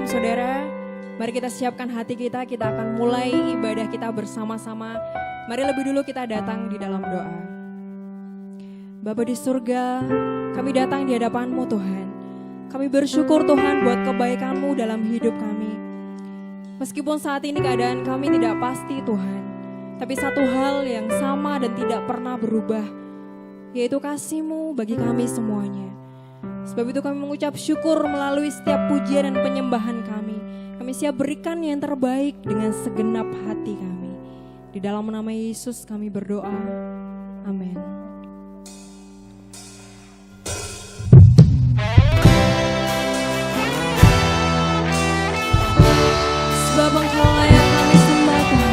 Shalom saudara, mari kita siapkan hati kita, kita akan mulai ibadah kita bersama-sama. Mari lebih dulu kita datang di dalam doa. Bapa di surga, kami datang di hadapan-Mu Tuhan. Kami bersyukur Tuhan buat kebaikan-Mu dalam hidup kami. Meskipun saat ini keadaan kami tidak pasti Tuhan, tapi satu hal yang sama dan tidak pernah berubah, yaitu kasih-Mu bagi kami semuanya. Sebab itu kami mengucap syukur melalui setiap pujian dan penyembahan kami. Kami siap berikan yang terbaik dengan segenap hati kami. Di dalam nama Yesus kami berdoa. Amin. Sebab Engkau layak kami sembah Tuhan.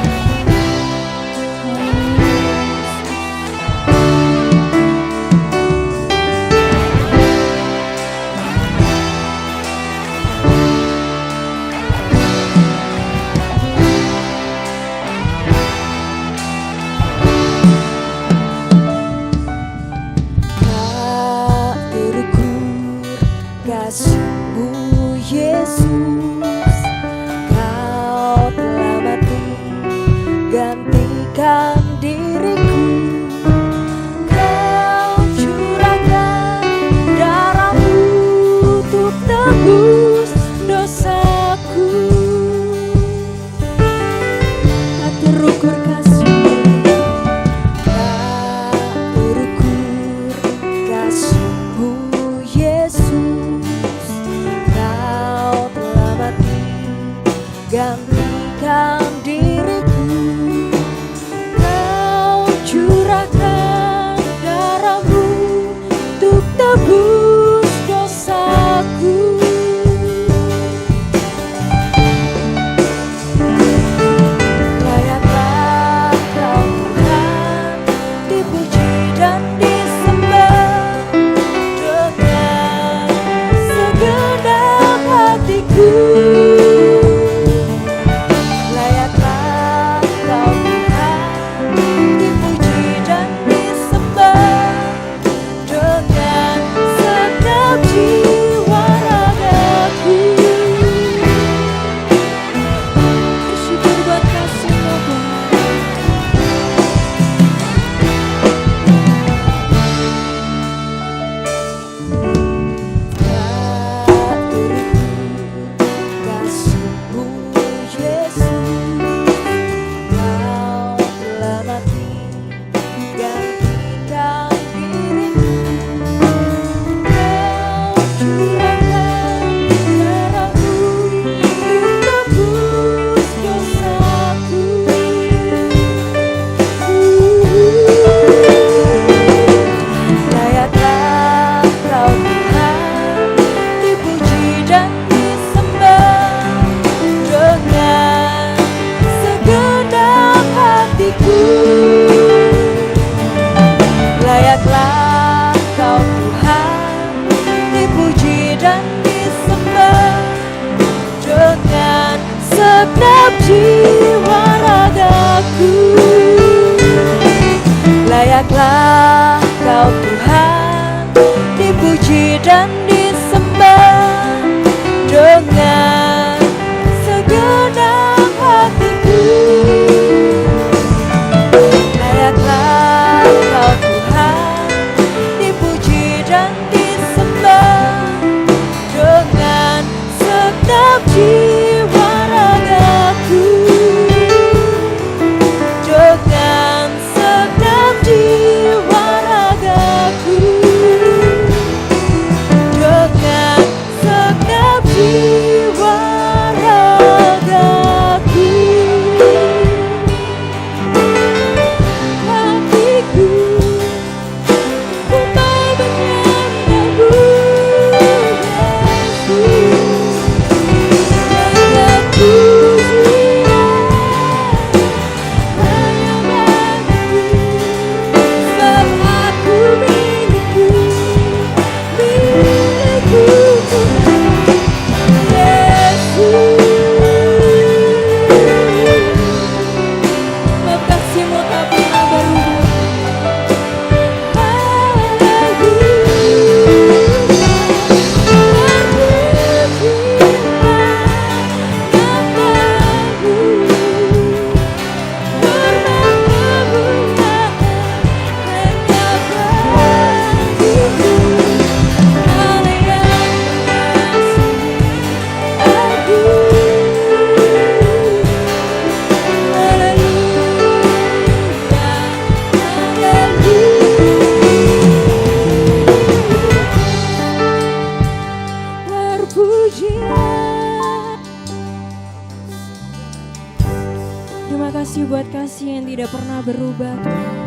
kasih yang tidak pernah berubah Tuhan.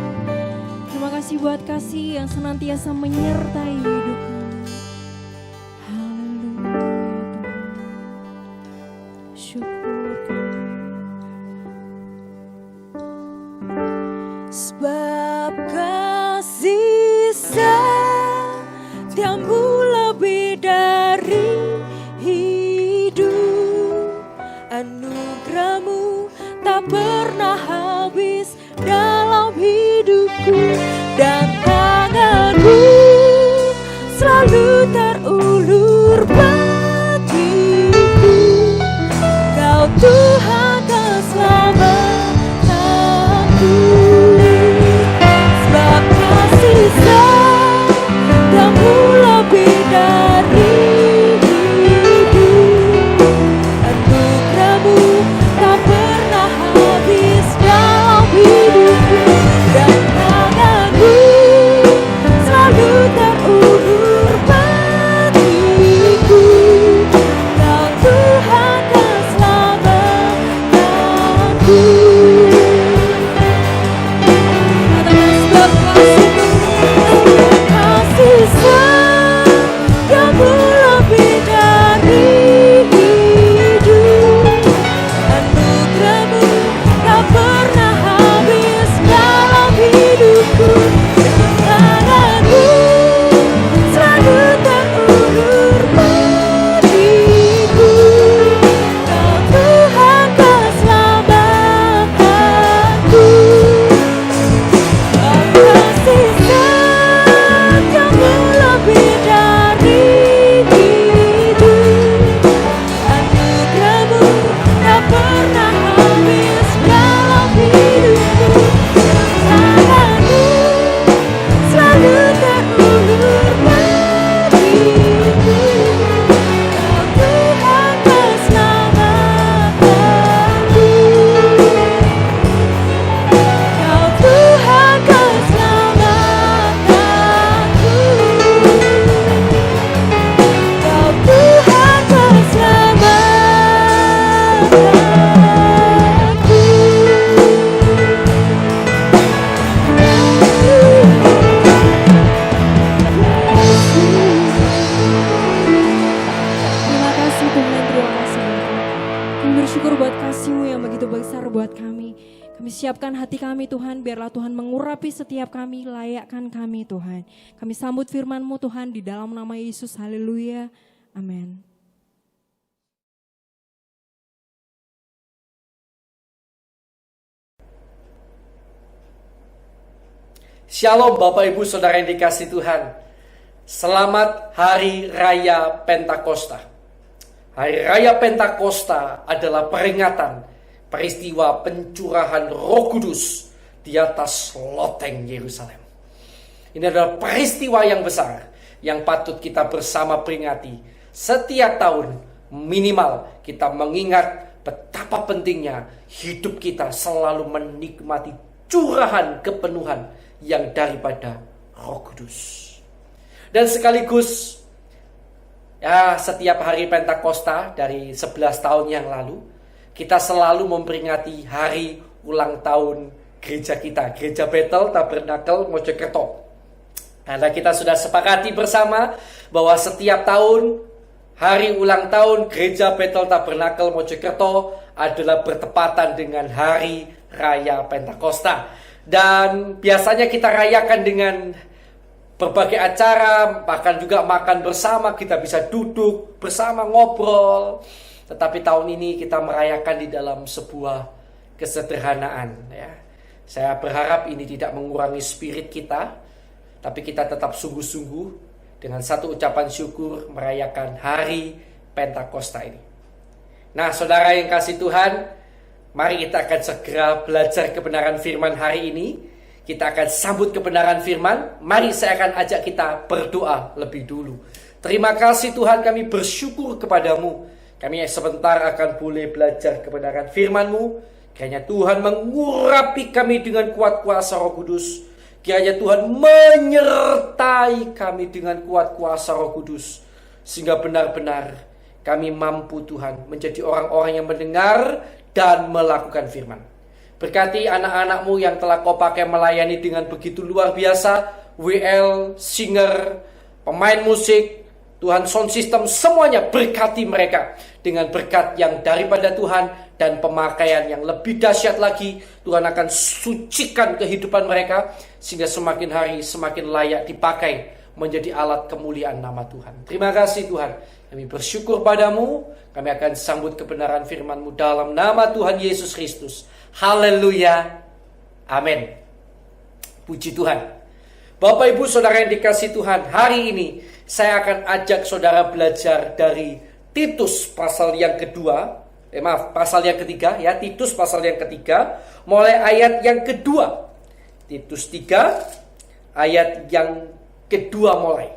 Terima kasih buat kasih yang senantiasa menyertai hidup kami. Haleluya Tuhan. Syukur kami. Sebab kasih setiamu lebih dari hidup, anugerahmu tak pernah habis dalam hidupku, dan tanganmu selalu terulur bagiku. Kau Tuhan keselamatanku. Sebab kasih setiamu lebih dari hidup, anugerahmu tak pernah habis dalam hidupku, dan tanganmu selalu terulur bagiku. Kau Tuhan keselamatanku. Sebab kasih setiamu lebih dari hidup, anugerahmu tak pernah habis dalam hidupku, tanganmu selalu terulur bagiku. Kau Tuhan keselamatanku. Kasih setiamu lebih dari hidup, anugerahmu tak pernah habis dalam hidupku, tanganmu selalu terulur bagiku. Kau Tuhan keselamatanku. Kau Tuhan keselamatanku. Kau Tuhan Terima kasih Tuhan, terima kasih Bapa. Kami bersyukur buat kasih-Mu yang begitu besar buat kami. Kami siapkan hati kami Tuhan, biarlah Tuhan mengurapi setiap kami, layakkan kami Tuhan. Kami sambut firman-Mu Tuhan di dalam nama Yesus, haleluya, amin. Shalom Bapak Ibu Saudara yang dikasihi Tuhan. Selamat Hari Raya Pentakosta. Hari Raya Pentakosta adalah peringatan peristiwa pencurahan Roh Kudus di atas loteng Yerusalem. Ini adalah peristiwa yang besar yang patut kita bersama peringati. Setiap tahun minimal kita mengingat betapa pentingnya hidup kita selalu menikmati curahan kepenuhan yang daripada Roh Kudus. Dan sekaligus ya, setiap hari Pentakosta dari 11 tahun yang lalu, kita selalu memperingati hari ulang tahun gereja kita, Gereja Bethel Tabernakel Mojokerto. Karena kita sudah sepakati bersama bahwa setiap tahun hari ulang tahun Gereja Bethel Tabernakel Mojokerto adalah bertepatan dengan hari Raya Pentakosta. Dan biasanya kita rayakan dengan berbagai acara, bahkan juga makan bersama, kita bisa duduk bersama ngobrol. Tetapi tahun ini kita merayakan di dalam sebuah kesederhanaan ya. Saya berharap ini tidak mengurangi spirit kita, tapi kita tetap sungguh-sungguh dengan satu ucapan syukur merayakan hari Pentakosta ini. Nah, saudara yang kasih Tuhan, mari kita akan segera belajar kebenaran firman hari ini. Kita akan sambut kebenaran firman. Mari saya akan ajak kita berdoa lebih dulu. Terima kasih Tuhan, kami bersyukur kepadamu. Kami sebentar akan boleh belajar kebenaran firman-Mu. Kiranya Tuhan mengurapi kami dengan kuat kuasa Roh Kudus. Kiranya Tuhan menyertai kami dengan kuat kuasa Roh Kudus. Sehingga benar-benar kami mampu Tuhan menjadi orang-orang yang mendengar dan melakukan firman. Berkati anak-anakmu yang telah kau pakai melayani dengan begitu luar biasa. WL, singer, pemain musik, Tuhan sound system, semuanya berkati mereka dengan berkat yang daripada Tuhan. Dan pemakaian yang lebih dahsyat lagi, Tuhan akan sucikan kehidupan mereka sehingga semakin hari semakin layak dipakai menjadi alat kemuliaan nama Tuhan. Terima kasih Tuhan. Kami bersyukur padamu. Kami akan sambut kebenaran firman-Mu dalam nama Tuhan Yesus Kristus. Haleluya. Amin. Puji Tuhan. Bapak Ibu Saudara yang dikasihi Tuhan, hari ini saya akan ajak saudara belajar dari Titus pasal yang kedua. Pasal yang ketiga ya, Titus pasal yang ketiga, mulai ayat yang kedua. Titus 3 ayat yang kedua mulai.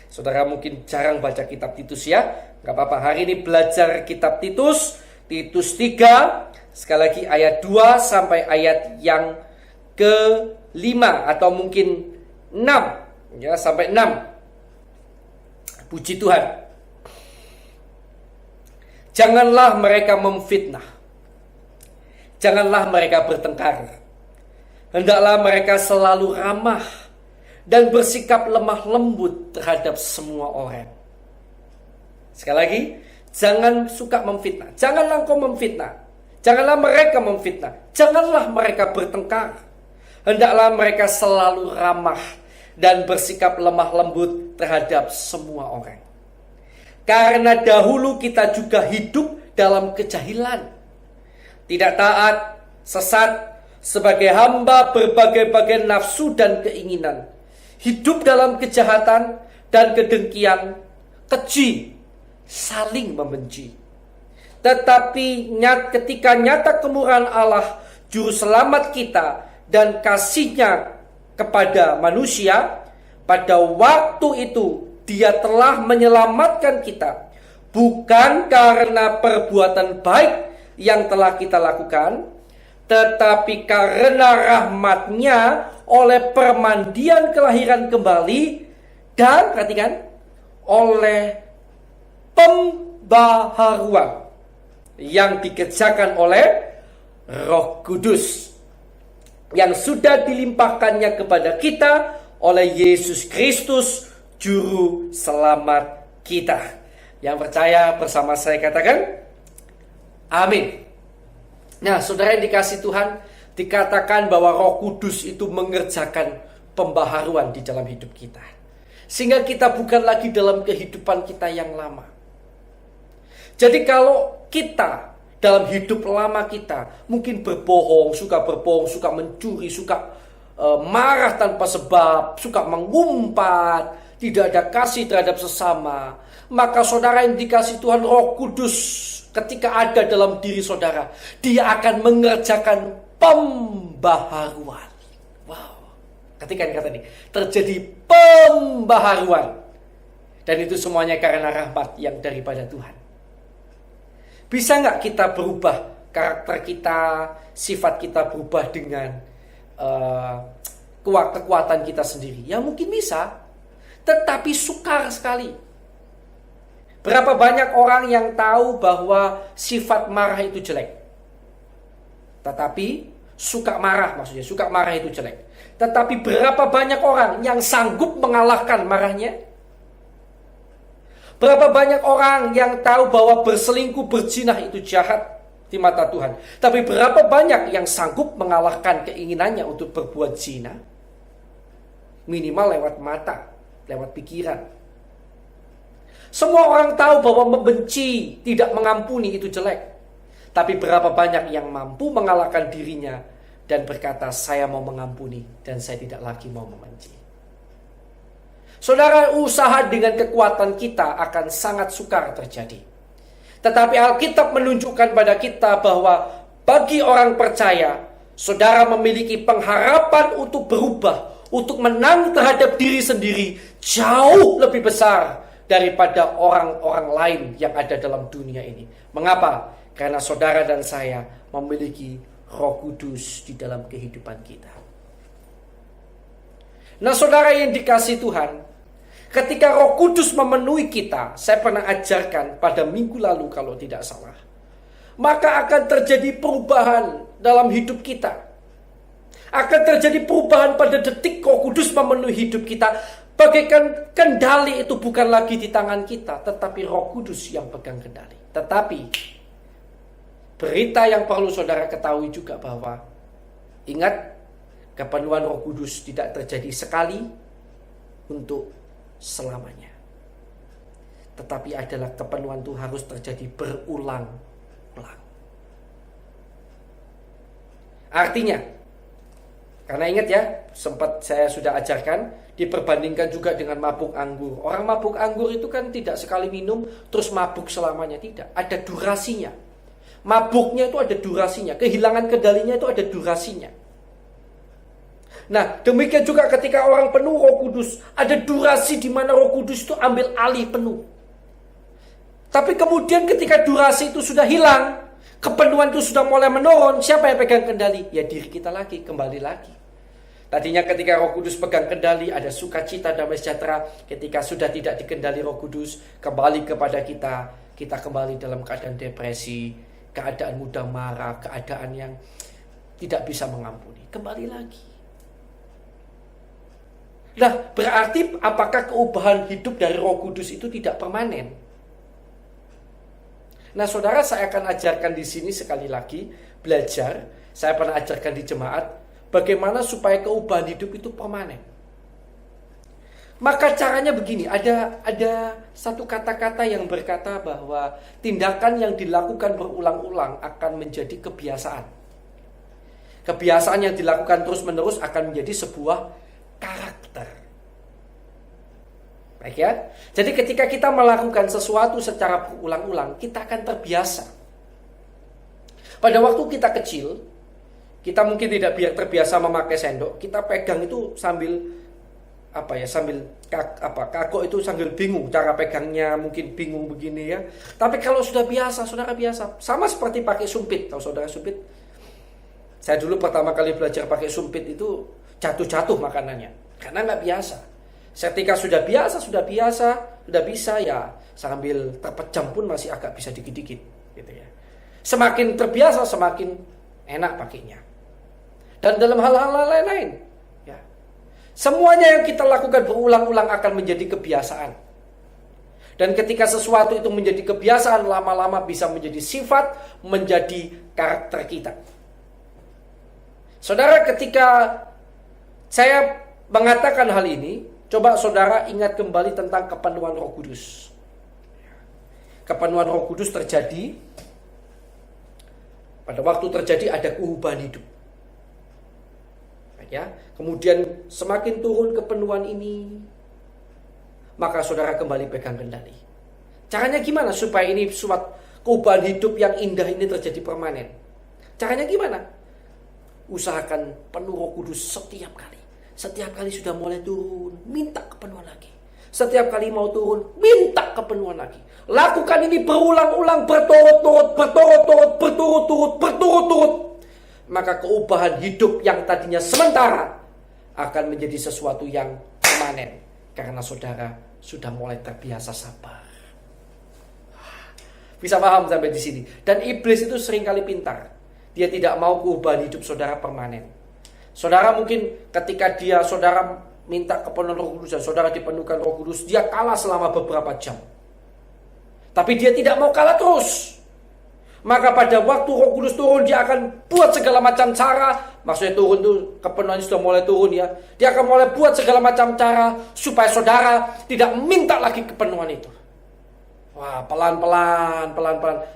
Saudara mungkin jarang baca kitab Titus ya, gak apa-apa, hari ini belajar kitab Titus. Titus 3 sekali lagi ayat 2 sampai ayat yang ke-5 atau mungkin 6 ya, sampai 6. Puji Tuhan. Janganlah mereka memfitnah. Janganlah mereka bertengkar. Hendaklah mereka selalu ramah dan bersikap lemah lembut terhadap semua orang. Sekali lagi, jangan suka memfitnah. Janganlah engkau memfitnah. Janganlah mereka memfitnah. Janganlah mereka bertengkar. Hendaklah mereka selalu ramah dan bersikap lemah lembut terhadap semua orang. Karena dahulu kita juga hidup dalam kejahilan, tidak taat, sesat, sebagai hamba berbagai-bagai nafsu dan keinginan, hidup dalam kejahatan dan kedengkian, keji, saling membenci. Tetapi ketika nyata kemurahan Allah, Juru Selamat kita dan kasih-Nya kepada manusia, pada waktu itu Dia telah menyelamatkan kita, bukan karena perbuatan baik yang telah kita lakukan, tetapi karena rahmat-Nya oleh permandian kelahiran kembali, dan perhatikan, oleh pembaharuan yang dikerjakan oleh Roh Kudus yang sudah dilimpahkannya kepada kita oleh Yesus Kristus, Juru Selamat kita. Yang percaya bersama saya katakan amin. Nah, saudara yang dikasihi Tuhan, dikatakan bahwa Roh Kudus itu mengerjakan pembaharuan di dalam hidup kita, sehingga kita bukan lagi dalam kehidupan kita yang lama. Jadi kalau kita dalam hidup lama kita mungkin berbohong, suka mencuri, suka marah tanpa sebab, suka mengumpat, tidak ada kasih terhadap sesama, maka saudara yang dikasihi Tuhan, Roh Kudus ketika ada dalam diri saudara, Dia akan mengerjakan pembaharuan. Wow, ketika kata ini terjadi pembaharuan, dan itu semuanya karena rahmat yang daripada Tuhan. Bisa nggak kita berubah karakter kita, sifat kita berubah dengan kekuatan kita sendiri? Ya mungkin bisa, tetapi sukar sekali. Berapa banyak orang yang tahu bahwa sifat marah itu jelek, tetapi suka marah itu jelek. Tetapi berapa banyak orang yang sanggup mengalahkan marahnya? Berapa banyak orang yang tahu bahwa berselingkuh, berzina itu jahat di mata Tuhan, tapi berapa banyak yang sanggup mengalahkan keinginannya untuk berbuat zina? Minimal lewat mata, lewat pikiran. Semua orang tahu bahwa membenci, tidak mengampuni itu jelek. Tapi berapa banyak yang mampu mengalahkan dirinya dan berkata, saya mau mengampuni dan saya tidak lagi mau membenci. Saudara, usaha dengan kekuatan kita akan sangat sukar terjadi. Tetapi Alkitab menunjukkan pada kita bahwa bagi orang percaya, saudara memiliki pengharapan untuk berubah, untuk menang terhadap diri sendiri jauh lebih besar daripada orang-orang lain yang ada dalam dunia ini. Mengapa? Karena saudara dan saya memiliki Roh Kudus di dalam kehidupan kita. Nah, saudara yang dikasihi Tuhan, ketika Roh Kudus memenuhi kita, saya pernah ajarkan pada minggu lalu kalau tidak salah, maka akan terjadi perubahan dalam hidup kita. Akan terjadi perubahan pada detik Roh Kudus memenuhi hidup kita. Bagaikan kendali itu bukan lagi di tangan kita, tetapi Roh Kudus yang pegang kendali. Tetapi berita yang perlu saudara ketahui juga bahwa ingat, kepenuhan Roh Kudus tidak terjadi sekali untuk selamanya. Tetapi adalah kepenuhan itu harus terjadi berulang-ulang. Artinya, karena ingat ya, sempat saya sudah ajarkan, diperbandingkan juga dengan mabuk anggur. Orang mabuk anggur itu kan tidak sekali minum terus mabuk selamanya, tidak. Ada durasinya. Mabuknya itu ada durasinya, kehilangan kendalinya itu ada durasinya. Nah, demikian juga ketika orang penuh Roh Kudus, ada durasi di mana Roh Kudus itu ambil alih penuh. Tapi kemudian ketika durasi itu sudah hilang, kepenuhan itu sudah mulai menurun, siapa yang pegang kendali? Ya diri kita lagi, kembali lagi. Tadinya ketika Roh Kudus pegang kendali, ada sukacita, damai sejahtera. Ketika sudah tidak dikendali Roh Kudus, kembali kepada kita, kita kembali dalam keadaan depresi, keadaan mudah marah, keadaan yang tidak bisa mengampuni. Kembali lagi. Nah, berarti apakah keubahan hidup dari Roh Kudus itu tidak permanen? Nah, saudara, saya akan ajarkan di sini sekali lagi, belajar. Saya pernah ajarkan di jemaat, bagaimana supaya keubahan hidup itu permanen. Maka caranya begini, ada satu kata-kata yang berkata bahwa tindakan yang dilakukan berulang-ulang akan menjadi kebiasaan. Kebiasaan yang dilakukan terus-menerus akan menjadi sebuah karakter. Baik ya. Jadi ketika kita melakukan sesuatu secara berulang-ulang, kita akan terbiasa. Pada waktu kita kecil, kita mungkin tidak terbiasa memakai sendok. Kita pegang itu sambil kagok itu sambil bingung cara pegangnya, mungkin bingung begini ya. Tapi kalau sudah biasa, saudara biasa. Sama seperti pakai sumpit. Tahu saudara sumpit? Saya dulu pertama kali belajar pakai sumpit itu jatuh-jatuh makanannya. Karena nggak biasa. Ketika sudah bisa ya sambil terpejam pun masih agak bisa dikit-dikit gitu ya. Semakin terbiasa semakin enak pakainya. Dan dalam hal-hal lain-lain ya. Semuanya yang kita lakukan berulang-ulang akan menjadi kebiasaan. Dan ketika sesuatu itu menjadi kebiasaan, lama-lama bisa menjadi sifat, menjadi karakter kita. Saudara, ketika saya mengatakan hal ini, coba saudara ingat kembali tentang kepenuhan Roh Kudus. Kepenuhan Roh Kudus terjadi, pada waktu terjadi ada keubahan hidup. Ya, kemudian semakin turun kepenuhan ini, maka saudara kembali pegang kendali. Caranya gimana supaya ini suatu keubahan hidup yang indah ini terjadi permanen? Caranya gimana? Usahakan penuh Roh Kudus setiap kali. Setiap kali sudah mulai turun, minta kepenuhan lagi. Setiap kali mau turun, minta kepenuhan lagi. Lakukan ini berulang-ulang, berturut-turut. Maka keubahan hidup yang tadinya sementara akan menjadi sesuatu yang permanen. Karena saudara sudah mulai terbiasa sabar. Bisa paham sampai di sini. Dan iblis itu seringkali pintar. Dia tidak mau keubahan hidup saudara permanen. Saudara mungkin ketika saudara minta kepenuhan Roh Kudus dan saudara dipenuhkan Roh Kudus, dia kalah selama beberapa jam. Tapi dia tidak mau kalah terus. Maka pada waktu Roh Kudus turun, dia akan buat segala macam cara. Maksudnya turun itu kepenuhannya sudah mulai turun ya. Dia akan mulai buat segala macam cara supaya saudara tidak minta lagi kepenuhan itu. Wah, pelan-pelan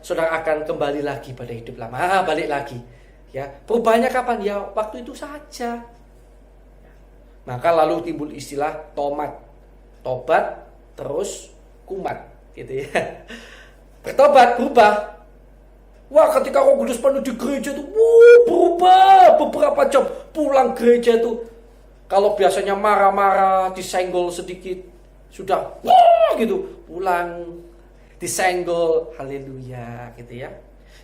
saudara akan kembali lagi pada hidup lama. Balik lagi. Ya, perubahannya kapan? Ya, waktu itu saja. Maka lalu timbul istilah tomat. Tobat terus kumat, gitu ya. Bertobat, berubah. Wah, ketika Roh Kudus penuh di gereja itu, berubah beberapa jam. Pulang gereja itu, kalau biasanya marah-marah, disenggol sedikit, sudah, gitu, pulang, disenggol, haleluya, gitu ya.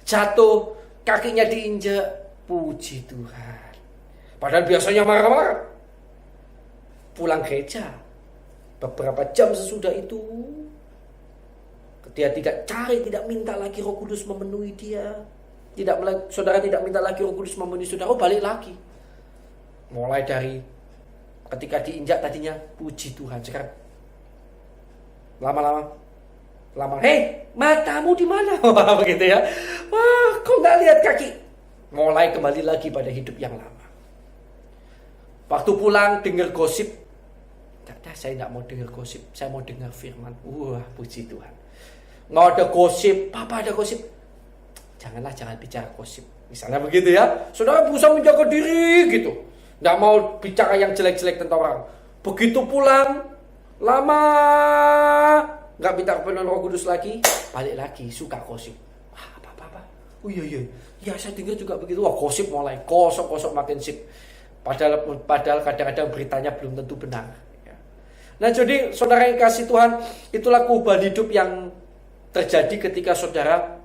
Jatuh, kakinya diinjak, puji Tuhan. Padahal biasanya marah-marah. Pulang gereja, beberapa jam sesudah itu, Dia tidak cari, tidak minta lagi Roh Kudus memenuhi dia. Saudara tidak minta lagi Roh Kudus memenuhi saudara, balik lagi. Mulai dari ketika diinjak tadinya, puji Tuhan. Sekarang lama-lama, hei, matamu di mana? Begitu ya. Wah, kok nggak lihat kaki? Mulai kembali lagi pada hidup yang lama. Waktu pulang dengar gosip, saya nggak mau dengar gosip, saya mau dengar firman. Wah, puji Tuhan. Nggak ada gosip, papa ada gosip. Jangan bicara gosip. Misalnya begitu ya. Saudara berusaha menjaga diri gitu. Nggak mau bicara yang jelek-jelek tentang orang. Begitu pulang, lama nggak minta kepenuhan Roh Kudus lagi, balik lagi suka gosip. Apa? Oh iya. Ya saya dengar juga begitu. Wah, gosip mulai kosong makin sip. Padahal kadang-kadang beritanya belum tentu benar. Nah, jadi saudara yang kasih Tuhan, itulah perubahan hidup yang terjadi ketika saudara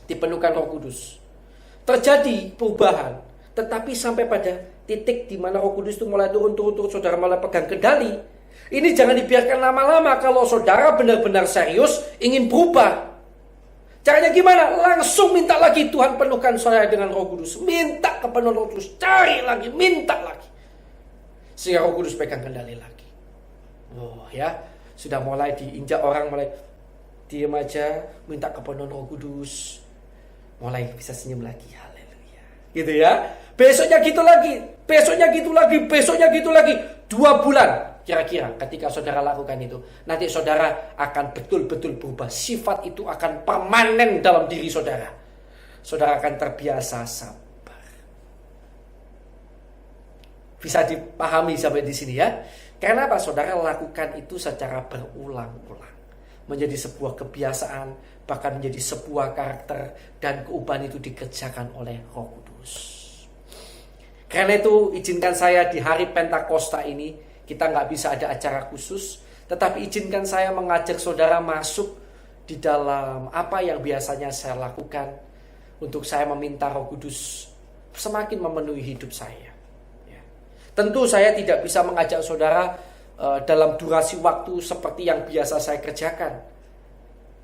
dipenuhkan Roh Kudus. Terjadi perubahan, tetapi sampai pada titik di mana Roh Kudus itu mulai turun, saudara mulai pegang kendali. Ini jangan dibiarkan lama-lama. Kalau saudara benar-benar serius ingin berubah, caranya gimana? Langsung minta lagi, Tuhan penuhkan saya dengan Roh Kudus. Minta kepenuhan Roh Kudus, cari lagi, minta lagi, sehingga Roh Kudus pegang kendali lagi. Oh ya, sudah mulai diinjak orang, mulai diam aja, minta kepenuhan Roh Kudus, mulai bisa senyum lagi. Haleluya. Gitu ya. Besoknya gitu lagi. 2 bulan kira-kira ketika saudara lakukan itu, nanti saudara akan betul-betul berubah. Sifat itu akan permanen dalam diri saudara. Saudara akan terbiasa sabar. Bisa dipahami sampai di sini ya. Karena apa? Saudara lakukan itu secara berulang-ulang. Menjadi sebuah kebiasaan, bahkan menjadi sebuah karakter, dan perubahan itu dikerjakan oleh Roh Kudus. Karena itu izinkan saya di hari Pentakosta ini, kita nggak bisa ada acara khusus, tetapi izinkan saya mengajak saudara masuk di dalam apa yang biasanya saya lakukan, untuk saya meminta Roh Kudus semakin memenuhi hidup saya. Ya. Tentu saya tidak bisa mengajak saudara dalam durasi waktu seperti yang biasa saya kerjakan.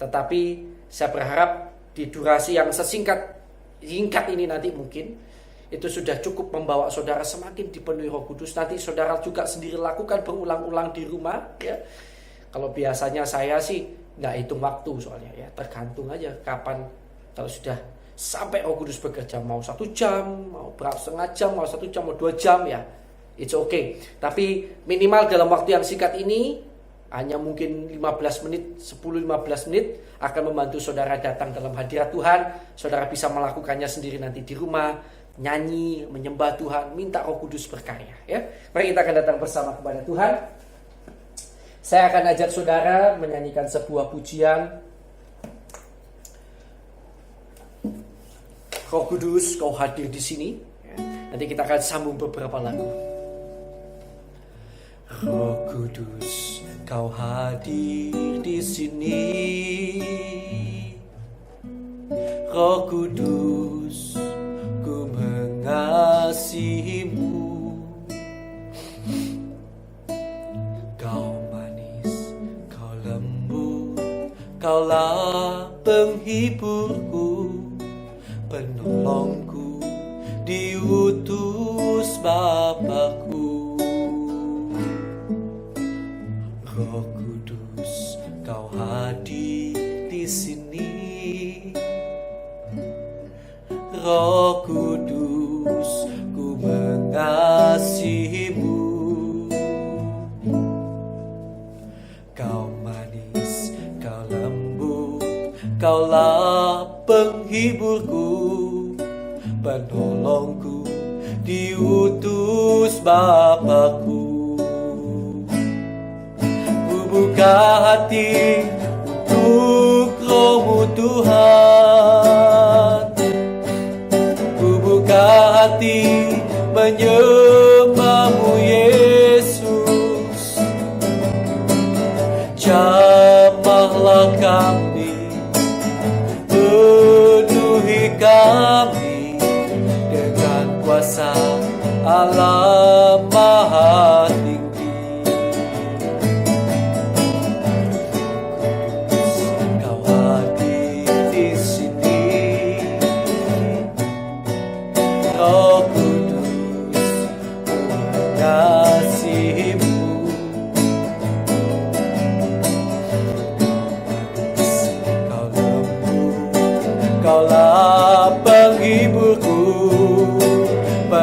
Tetapi saya berharap di durasi yang singkat ini nanti mungkin itu sudah cukup membawa saudara semakin dipenuhi Roh Kudus. Nanti saudara juga sendiri lakukan berulang-ulang di rumah ya. Kalau biasanya saya sih nggak hitung waktu soalnya ya, tergantung aja kapan. Kalau sudah sampai Roh Kudus bekerja, mau 1 jam, mau setengah jam, mau 1 jam, mau 2 jam ya, it's okay. Tapi minimal dalam waktu yang singkat ini, hanya mungkin 15 menit, 10-15 menit akan membantu saudara datang dalam hadirat Tuhan. Saudara bisa melakukannya sendiri nanti di rumah, nyanyi, menyembah Tuhan, minta Roh Kudus berkarya ya. Mari kita akan datang bersama kepada Tuhan. Saya akan ajak saudara menyanyikan sebuah pujian. Roh Kudus, kau hadir di sini. Nanti kita akan sambung beberapa lagu. Roh Kudus, kau hadir di sini. Roh Kudus, ku mengasihimu. Kau manis, kau lembut, kaulah penghiburku, penolongku, diutus Bapakku. Roh Kudus, kau hadir di sini. Roh Kudus, ku mengasihimu. Kau manis, kau lembut, kaulah penghiburku, penolongku, diutus Bapakku. Ku buka hati untuk Roh-Mu Tuhan. Ku buka hati menyembah-Mu Yesus. Jamahlah kami, penuhi kami dengan kuasa Allah Maha Tinggi. Kau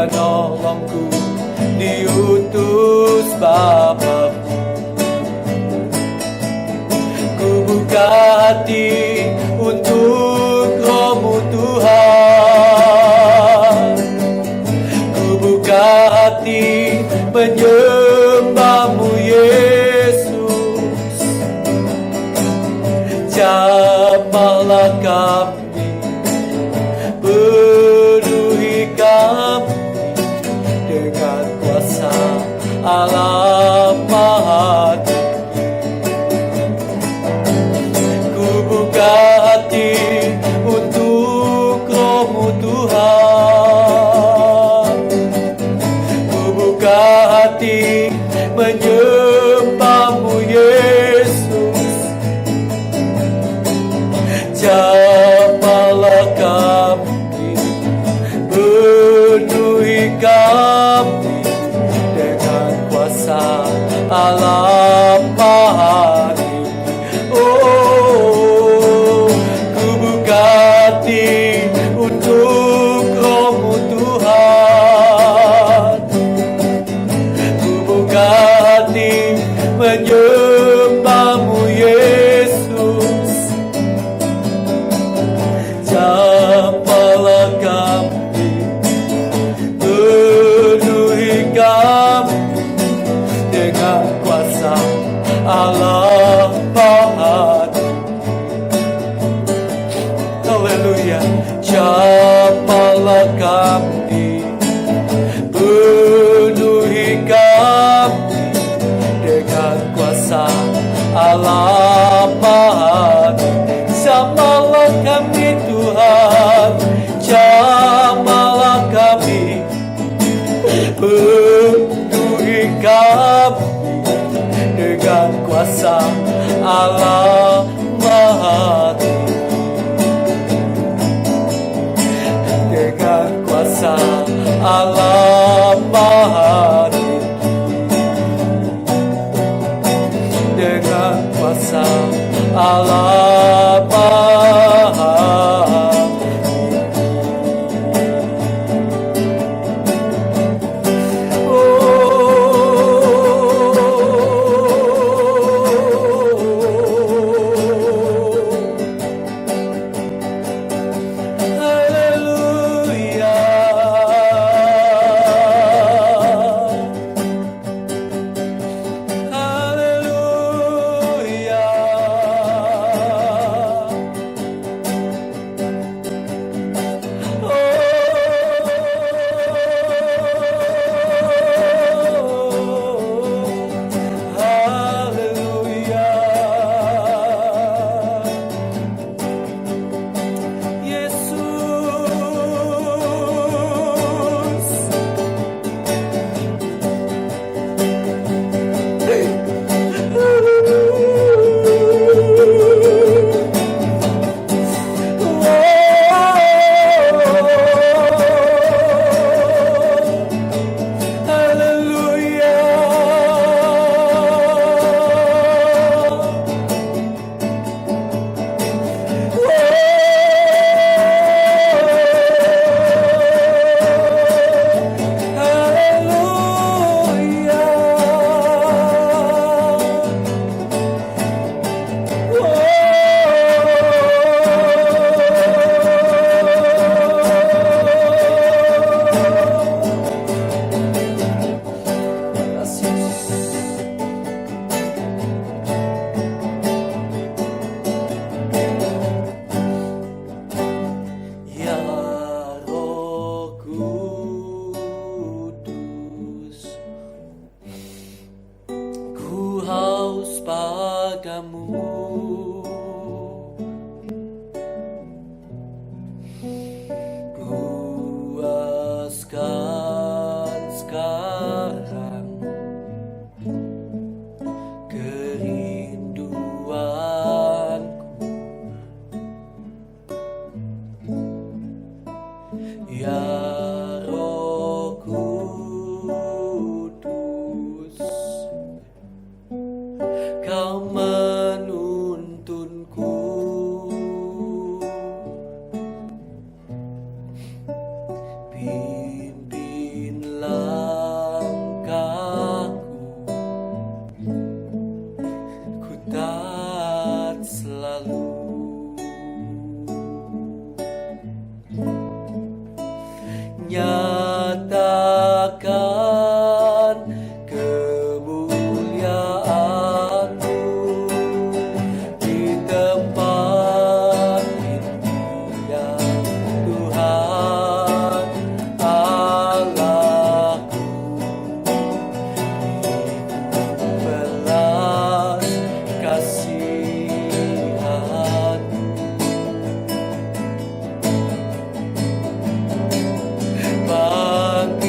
penolongku diutus Bapa-Ku. Ku buka hati untuk Roh-Mu Tuhan. Ku buka hati menyembah-Mu Yesus. Jamahlah kami, penuhi kami dengan kuasa Allah Maha Tinggi. Ku buka hati untuk Roh-Mu Tuhan. Ku buka hati menyembah-Mu Yesus. Jamahlah kami, penuhi kami dengan kuasa Allah Maha Tinggi. Oh, ku buka hati untuk Roh-Mu Tuhan. Ku buka hati menyembah-Mu Yesus. Jamahlah kami, penuhi kami dengan kuasa Allah Maha Tinggi. Haleluya. Jamahlah kami, penuhi kami dengan kuasa Allah Maha Tinggi. Jamahlah kami Tuhan, jamahlah kami, penuhi kami dengan kuasa Allah Maha Tinggi. Dengan kuasa Allah Maha Tinggi. Dengan kuasa Allah Maha Tinggi. Haleluya. Haleluya. nyatakan kemuliaan-Mu di tempat ini ya Tuhan Allahku. Belas kasihan-Mu, bangkit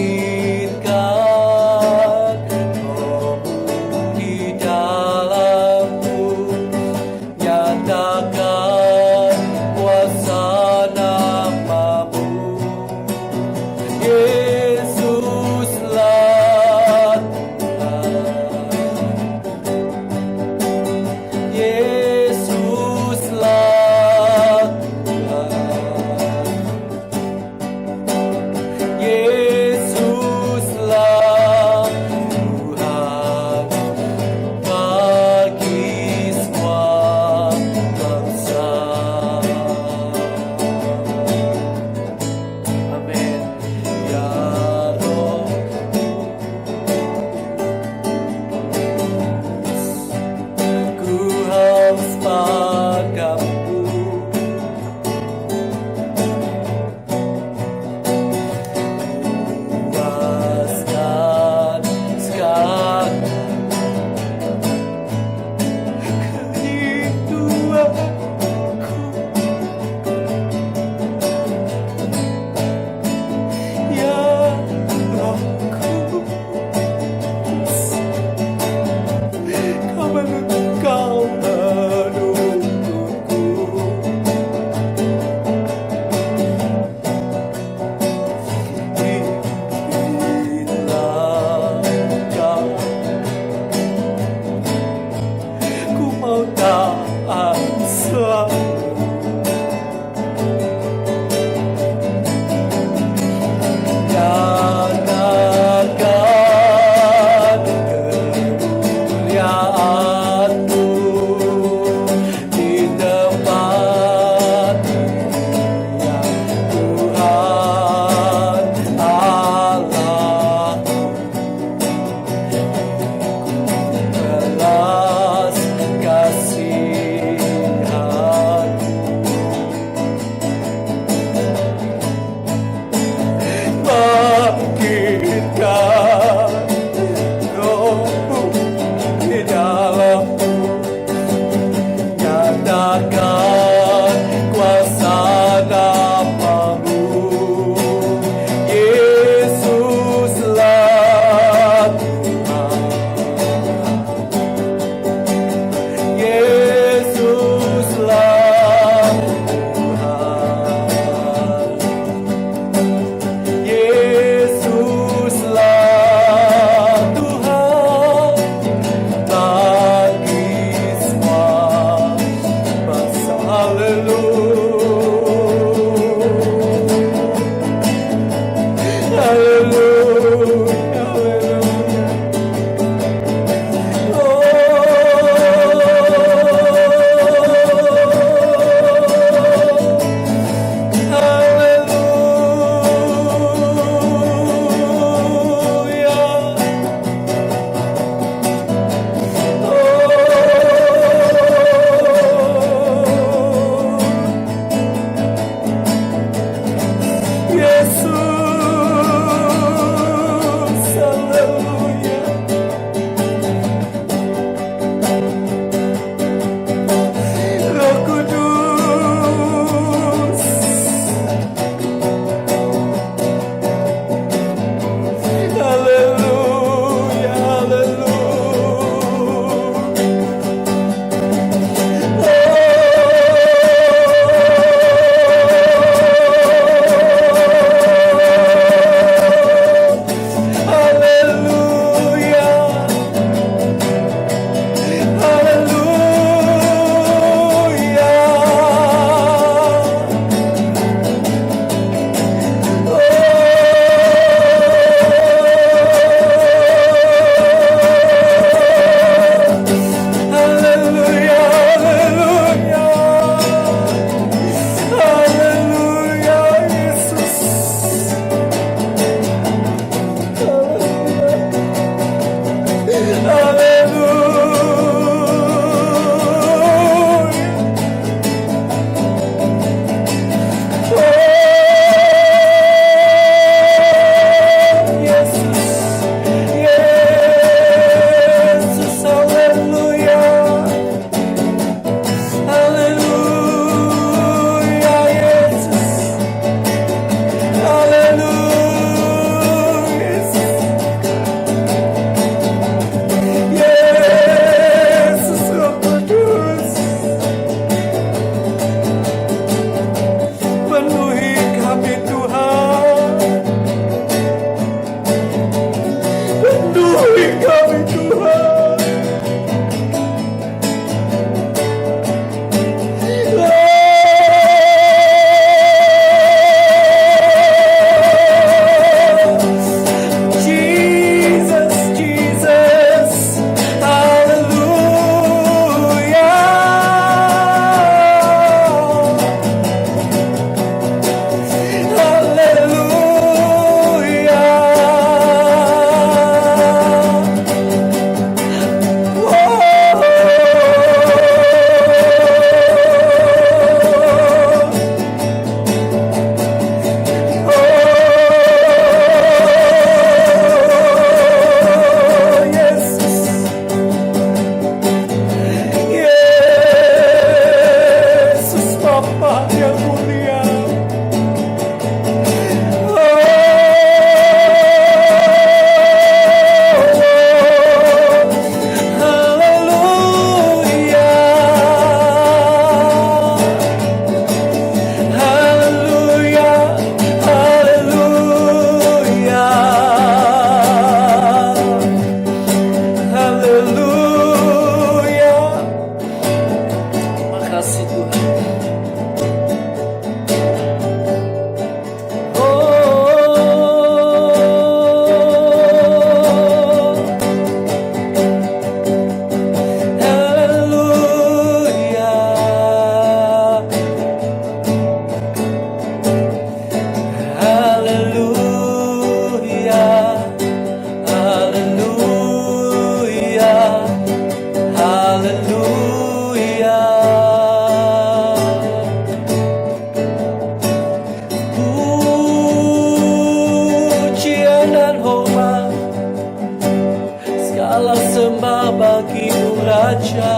bagimu Raja.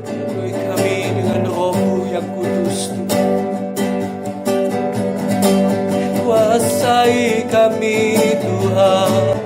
Penuhi kami dengan Roh-Mu yang kudus Tuhan. Kuasai kami Tuhan.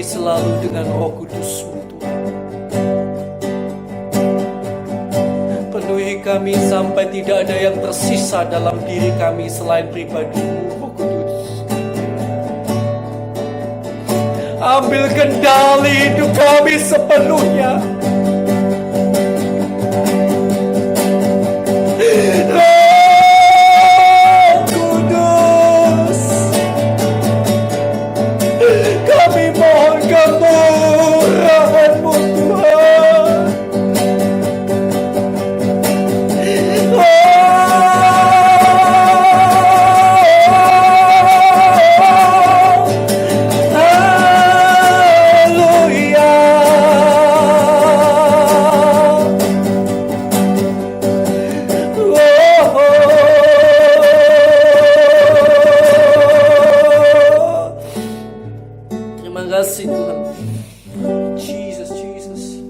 Selalu dengan Roh Kudus-Mu Tuhan. Penuhi kami sampai tidak ada yang tersisa dalam diri kami selain pribadi-Mu, Roh Kudus. Ambil kendali hidup kami sepenuhnya. Terima kasih Tuhan. Jesus, Jesus.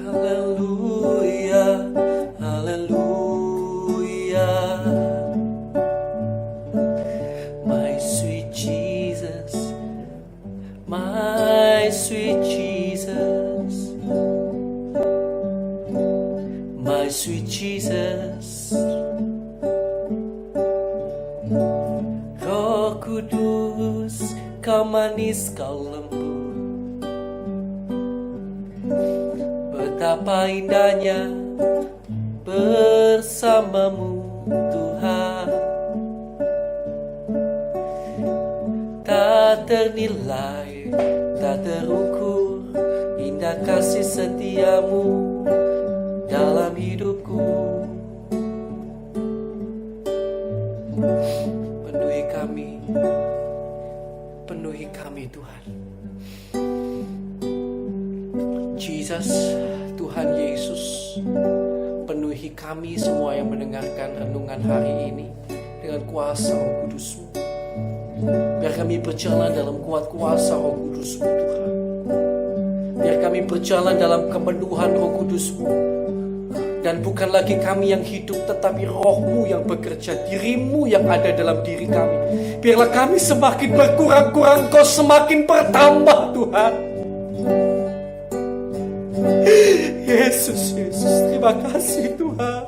Haleluya, haleluya. My sweet Jesus, my sweet Jesus, my sweet Jesus. Roh Kudus, Kau manis, Kau lembut. Betapa indahnya bersamamu Tuhan. Tak ternilai, tak terukur indah kasih setiamu dalam hidupku. Penuhi kami Tuhan. Jesus, Tuhan Yesus, penuhi kami semua yang mendengarkan renungan hari ini dengan kuasa Roh Kudus-Mu. Biar kami berjalan dalam kuat kuasa Roh Kudus-Mu Tuhan. Biar kami berjalan dalam kepenuhan Roh Kudus-Mu. Dan bukan lagi kami yang hidup, tetapi Roh-Mu yang bekerja, diri-Mu yang ada dalam diri kami. Biarlah kami semakin berkurang-kurang, Kau semakin bertambah Tuhan. Yesus, Yesus, terima kasih Tuhan.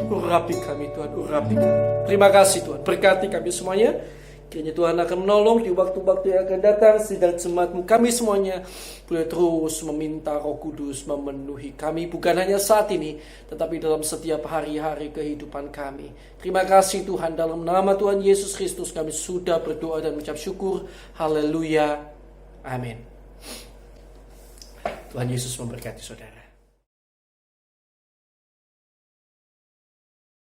Urapi kami Tuhan, urapi kami. Terima kasih Tuhan, berkati kami semuanya. Kiranya Tuhan akan menolong di waktu-waktu yang akan datang, sehingga jemaat-Mu kami semuanya boleh terus meminta Roh Kudus memenuhi kami, bukan hanya saat ini, tetapi dalam setiap hari-hari kehidupan kami. Terima kasih Tuhan, dalam nama Tuhan Yesus Kristus kami sudah berdoa dan mengucap syukur. Haleluya, amin. Tuhan Yesus memberkati saudara.